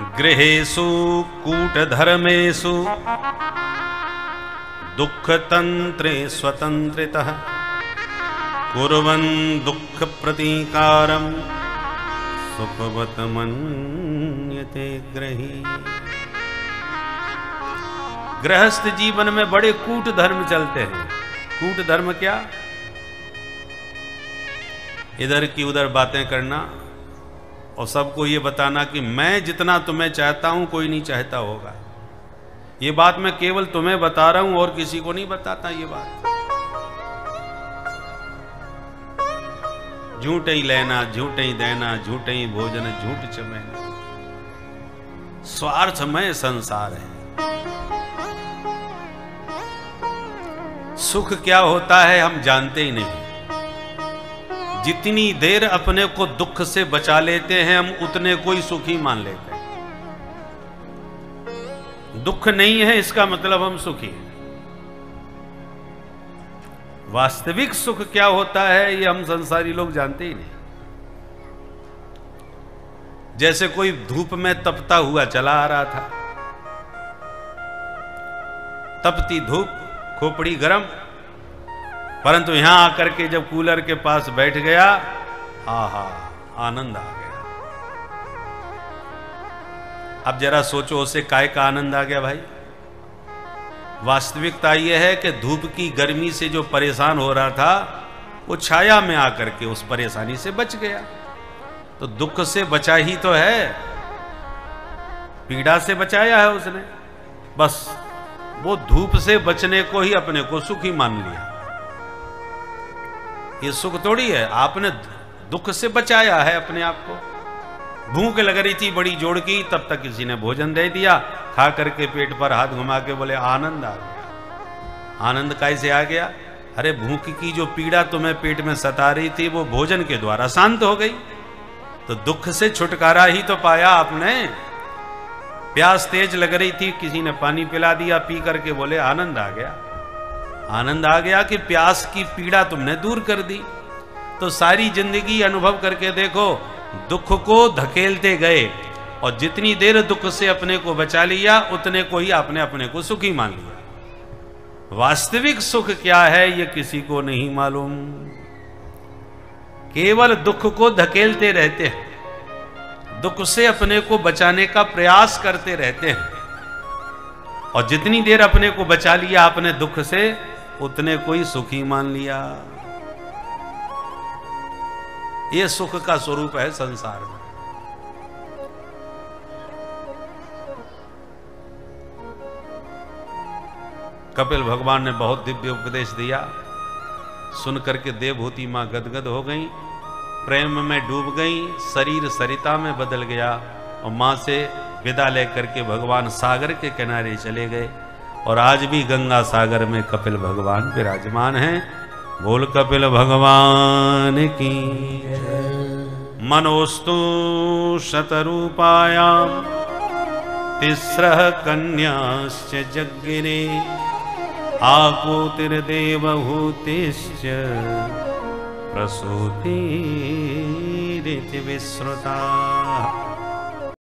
गृहेषु कूटधर्मेषु दुःखतन्त्रे स्वतन्त्रितः कुर्वन् दुःखप्रतीकारं सुखवत् मन्यते गृही। गृहस्थ जीवन में बड़े कूट धर्म चलते हैं। कूट धर्म क्या? इधर की उधर बातें करना और सबको ये बताना कि मैं जितना तुम्हें चाहता हूं कोई नहीं चाहता होगा। ये बात मैं केवल तुम्हें बता रहा हूं और किसी को नहीं बताता। ये बात झूठ ही लेना, झूठ ही देना, झूठ ही भोजन, झूठ चमेना। स्वार्थमय संसार है। सुख क्या होता है हम जानते ही नहीं। जितनी देर अपने को दुख से बचा लेते हैं हम उतने को ही सुखी मान लेते हैं। दुख नहीं है इसका मतलब हम सुखी हैं। वास्तविक सुख क्या होता है ये हम संसारी लोग जानते ही नहीं। जैसे कोई धूप में तपता हुआ चला आ रहा था, तपती धूप, खोपड़ी गरम, परंतु यहां आकर के जब कूलर के पास बैठ गया, आहा आनंद आ गया। अब जरा सोचो उसे काय का आनंद आ गया भाई। वास्तविकता यह है कि धूप की गर्मी से जो परेशान हो रहा था वो छाया में आकर के उस परेशानी से बच गया। तो दुख से बचा ही तो है, पीड़ा से बचाया है उसने। बस वो धूप से बचने को ही अपने को सुखी मान लिया। ये सुख थोड़ी है, आपने दुख से बचाया है अपने आप को। भूख लग रही थी बड़ी जोड़ की, तब तक किसी ने भोजन दे दिया, खा करके पेट पर हाथ घुमा के बोले आनंद आ गया। आनंद कैसे आ गया? अरे भूख की जो पीड़ा तुम्हें पेट में सता रही थी वो भोजन के द्वारा शांत हो गई। तो दुख से छुटकारा ही तो पाया आपने। प्यास तेज लग रही थी, किसी ने पानी पिला दिया, पी करके बोले आनंद आ गया। आनंद आ गया कि प्यास की पीड़ा तुमने दूर कर दी। तो सारी जिंदगी अनुभव करके देखो, दुख को धकेलते गए और जितनी देर दुख से अपने को बचा लिया उतने को ही आपने अपने को सुखी मान लिया। वास्तविक सुख क्या है ये किसी को नहीं मालूम। केवल दुख को धकेलते रहते हैं, दुख से अपने को बचाने का प्रयास करते रहते हैं और जितनी देर अपने को बचा लिया आपने दुख से उतने को ही सुखी मान लिया। ये सुख का स्वरूप है संसार में। कपिल भगवान ने बहुत दिव्य उपदेश दिया। सुन करके देवहूति मां गदगद हो गई, प्रेम में डूब गई, शरीर सरिता में बदल गया और मां से विदा लेकर के भगवान सागर के किनारे चले गए। और आज भी गंगा सागर में कपिल भगवान विराजमान हैं। बोल कपिल भगवान की। मनोस्तु शतरूपायां तिस्रः कन्याश्च जज्ञिरे आपूतिर्देवहूतिश्च प्रसूतिरिति विश्रुता।